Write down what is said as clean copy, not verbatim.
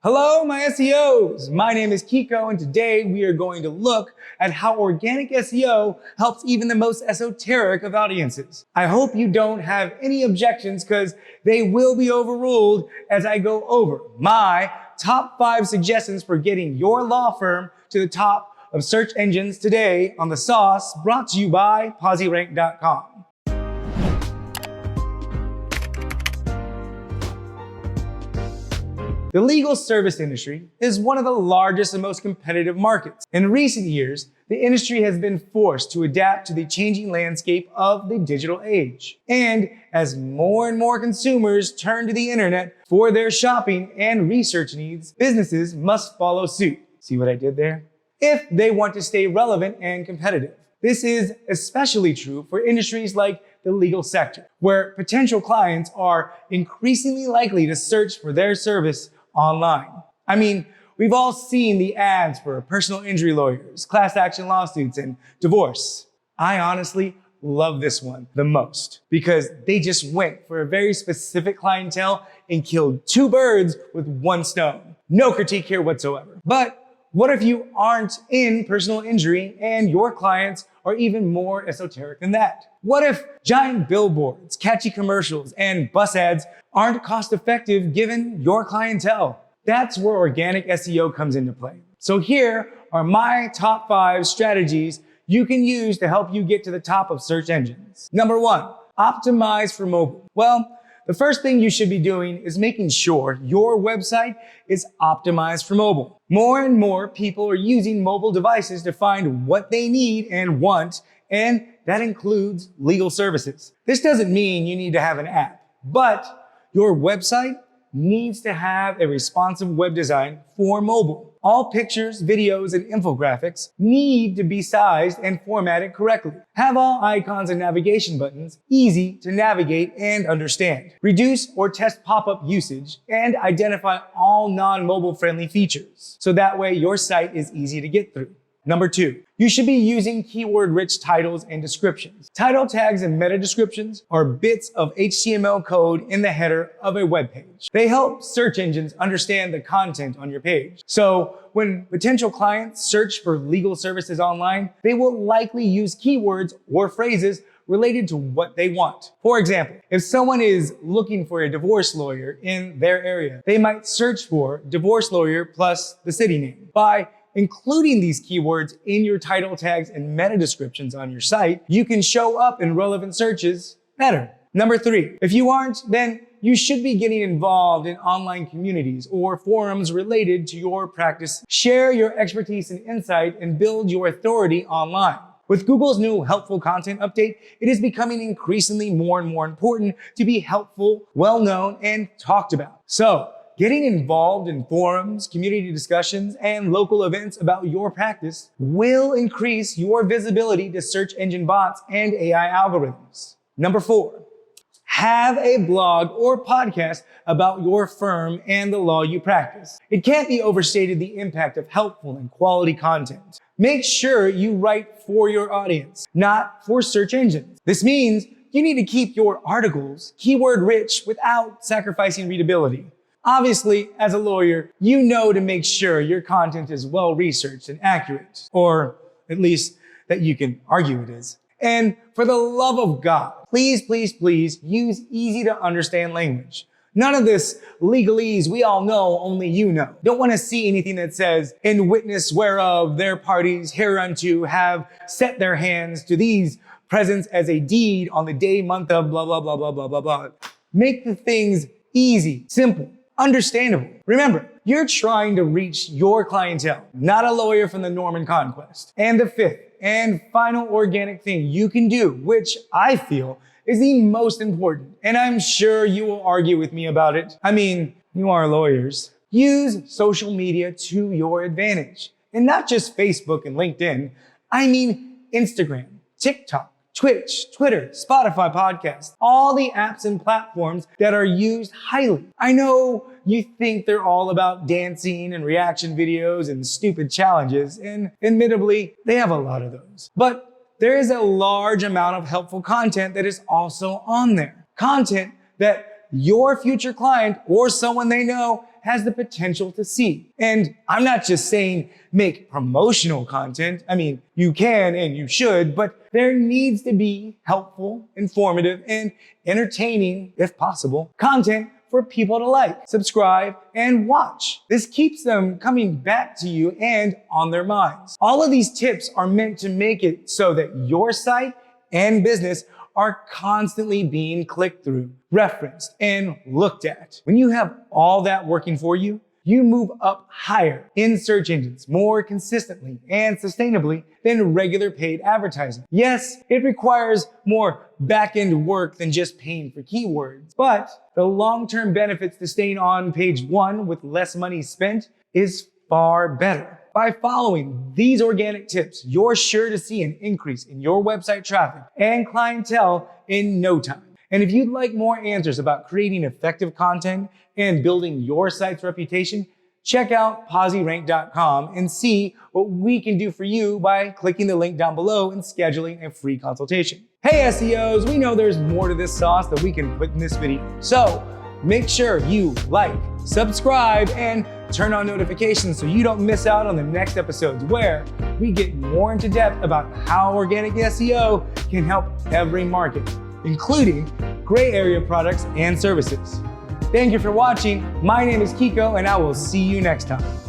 Hello, my SEOs! My name is Kiko, and today we are going to look at how organic SEO helps even the most esoteric of audiences. I hope you don't have any objections because they will be overruled as I go over my top 5 suggestions for getting your law firm to the top of search engines today on The Sauce, brought to you by PosiRank.com. The legal service industry is one of the largest and most competitive markets. In recent years, the industry has been forced to adapt to the changing landscape of the digital age. And as more and more consumers turn to the internet for their shopping and research needs, businesses must follow suit. See what I did there? If they want to stay relevant and competitive. This is especially true for industries like the legal sector, where potential clients are increasingly likely to search for their service online. I mean, we've all seen the ads for personal injury lawyers, class action lawsuits, and divorce. I honestly love this one the most because they just went for a very specific clientele and killed 2 birds with 1 stone. No critique here whatsoever. But what if you aren't in personal injury and your clients are even more esoteric than that? What if giant billboards, catchy commercials, and bus ads aren't cost effective given your clientele? That's where organic SEO comes into play. So here are my top 5 strategies you can use to help you get to the top of search engines. Number 1, optimize for mobile. Well, the first thing you should be doing is making sure your website is optimized for mobile. More and more people are using mobile devices to find what they need and want, and that includes legal services. This doesn't mean you need to have an app, but your website needs to have a responsive web design for mobile. All pictures, videos, and infographics need to be sized and formatted correctly. Have all icons and navigation buttons easy to navigate and understand. Reduce or test pop-up usage and identify all non-mobile friendly features, so that way your site is easy to get through. Number 2, you should be using keyword-rich titles and descriptions. Title tags and meta descriptions are bits of HTML code in the header of a web page. They help search engines understand the content on your page. So when potential clients search for legal services online, they will likely use keywords or phrases related to what they want. For example, if someone is looking for a divorce lawyer in their area, they might search for divorce lawyer plus the city name. By including these keywords in your title tags and meta descriptions on your site, you can show up in relevant searches better. Number 3, if you aren't, then you should be getting involved in online communities or forums related to your practice. Share your expertise and insight and build your authority online. With Google's new helpful content update, it is becoming increasingly more and more important to be helpful, well-known, and talked about. So, getting involved in forums, community discussions, and local events about your practice will increase your visibility to search engine bots and AI algorithms. Number 4, have a blog or podcast about your firm and the law you practice. It can't be overstated the impact of helpful and quality content. Make sure you write for your audience, not for search engines. This means you need to keep your articles keyword rich without sacrificing readability. Obviously, as a lawyer, you know to make sure your content is well researched and accurate, or at least that you can argue it is. And for the love of God, please, please, please use easy to understand language. None of this legalese we all know, only you know. Don't want to see anything that says, in witness whereof their parties hereunto have set their hands to these presents as a deed on the day, month of blah, blah, blah, blah, blah, blah, blah. Make the things easy, simple, understandable. Remember, you're trying to reach your clientele, not a lawyer from the Norman Conquest. And the 5th and final organic thing you can do, which I feel is the most important, and I'm sure you will argue with me about it. I mean, you are lawyers. Use social media to your advantage. And not just Facebook and LinkedIn. I mean Instagram, TikTok, Twitch, Twitter, Spotify podcasts, all the apps and platforms that are used highly. I know you think they're all about dancing and reaction videos and stupid challenges, and admittedly, they have a lot of those. But there is a large amount of helpful content that is also on there. Content that your future client or someone they know has the potential to see. And I'm not just saying make promotional content. I mean, you can and you should, but there needs to be helpful, informative, and entertaining, if possible, content for people to like, subscribe, and watch. This keeps them coming back to you and on their minds. All of these tips are meant to make it so that your site and business are constantly being clicked through, referenced, and looked at. When you have all that working for you, you move up higher in search engines more consistently and sustainably than regular paid advertising. Yes, it requires more back-end work than just paying for keywords, but the long-term benefits to staying on page 1 with less money spent is far better. By following these organic tips, you're sure to see an increase in your website traffic and clientele in no time. And if you'd like more answers about creating effective content and building your site's reputation, check out PosiRank.com and see what we can do for you by clicking the link down below and scheduling a free consultation. Hey SEOs, we know there's more to this sauce that we can put in this video. So make sure you like, subscribe, and turn on notifications so you don't miss out on the next episodes where we get more into depth about how organic SEO can help every market, including gray area products and services. Thank you for watching. My name is Kiko, and I will see you next time.